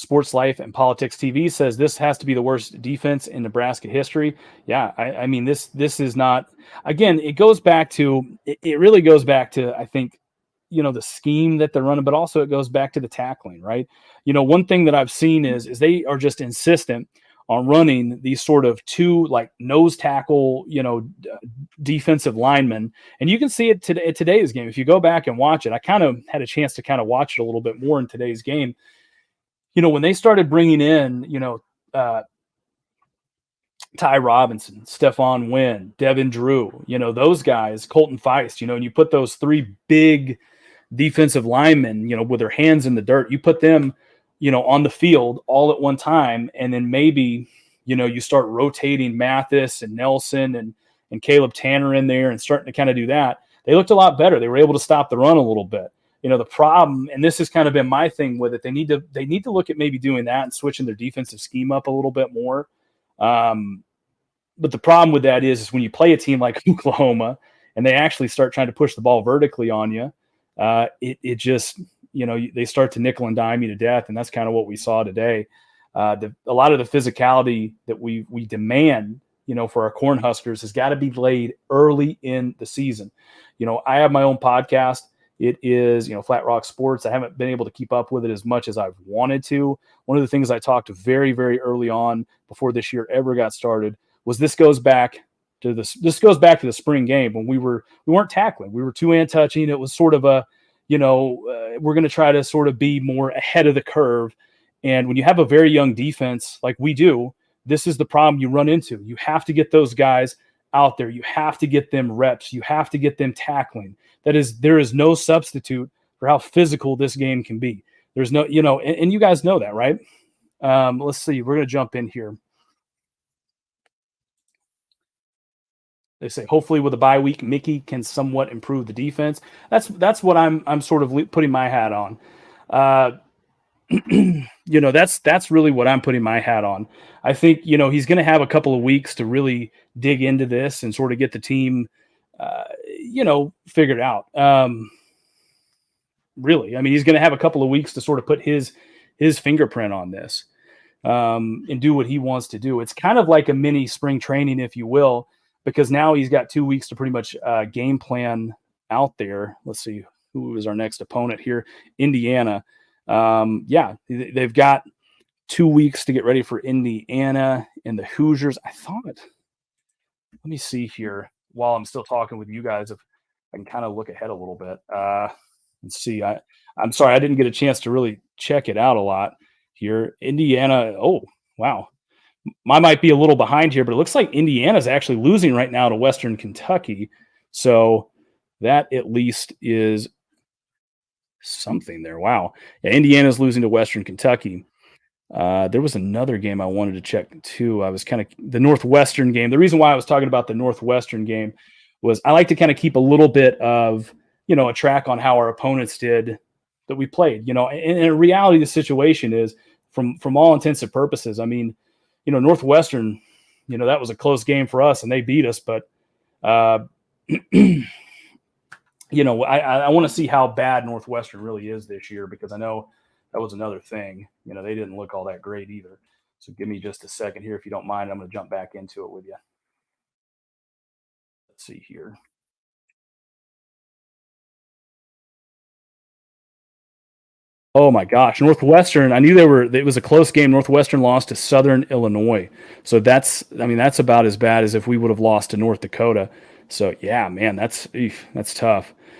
Sports Life and Politics TV says this has to be the worst defense in Nebraska history. Yeah, I mean this is not. Again, it goes back to it really goes back to, I think, the scheme that they're running, but also it goes back to the tackling, right? One thing that I've seen is they are just insistent on running these sort of two like nose tackle, defensive linemen. And you can see it today, today's game. If you go back and watch it, I kind of had a chance to kind of watch it a little bit more in today's game. When they started bringing in, Ty Robinson, Stephon Wynn, Devin Drew, those guys, Colton Feist, and you put those three big defensive linemen, with their hands in the dirt, you put them, on the field all at one time. And then maybe, you start rotating Mathis and Nelson and Caleb Tanner in there and starting to kind of do that. They looked a lot better. They were able to stop the run a little bit. The problem, and this has kind of been my thing with it, they need to look at maybe doing that and switching their defensive scheme up a little bit more. But the problem with that is when you play a team like Oklahoma and they actually start trying to push the ball vertically on you, it just, they start to nickel and dime you to death. And that's kind of what we saw today. A lot of the physicality that we demand, for our Cornhuskers has got to be laid early in the season. I have my own podcast. It is, Flat Rock Sports. I haven't been able to keep up with it as much as I've wanted to. One of the things I talked very, very early on before this year ever got started was this goes back to the spring game when we weren't tackling. We were two-hand touching. It was sort of a, we're going to try to sort of be more ahead of the curve. And when you have a very young defense like we do, this is the problem you run into. You have to get those guys out there. You have to get them reps. You have to get them tackling. There is no substitute for how physical this game can be. There's no, and you guys know that, right? Let's see. We're going to jump in here. They say hopefully with a bye week, Mickey can somewhat improve the defense. That's what I'm sort of putting my hat on. That's really what I'm putting my hat on. I think he's going to have a couple of weeks to really dig into this and sort of get the team, figured out. Really, I mean, he's going to have a couple of weeks to sort of put his fingerprint on this and do what he wants to do. It's kind of like a mini spring training, if you will, because now he's got 2 weeks to pretty much game plan out there. Let's see who is our next opponent here. Indiana. They've got 2 weeks to get ready for Indiana and the Hoosiers. Let me see here while I'm still talking with you guys, if I can kind of look ahead a little bit. Let's see. I'm sorry, I didn't get a chance to really check it out a lot here. Indiana. Oh, wow. I might be a little behind here, but it looks like Indiana's actually losing right now to Western Kentucky. So that at least is something there. Wow. Yeah, Indiana's losing to Western Kentucky. There was another game I wanted to check too. I was kind of the Northwestern game. The reason why I was talking about the Northwestern game was I like to kind of keep a little bit of, a track on how our opponents did that we played, and in reality, the situation is from all intents and purposes. I mean, Northwestern, that was a close game for us and they beat us, but, I want to see how bad Northwestern really is this year, because I know that was another thing. They didn't look all that great either. So give me just a second here, if you don't mind. I'm going to jump back into it with you. Let's see here. Oh my gosh, Northwestern! I knew it was a close game. Northwestern lost to Southern Illinois, so that's about as bad as if we would have lost to North Dakota. So yeah, man, that's tough.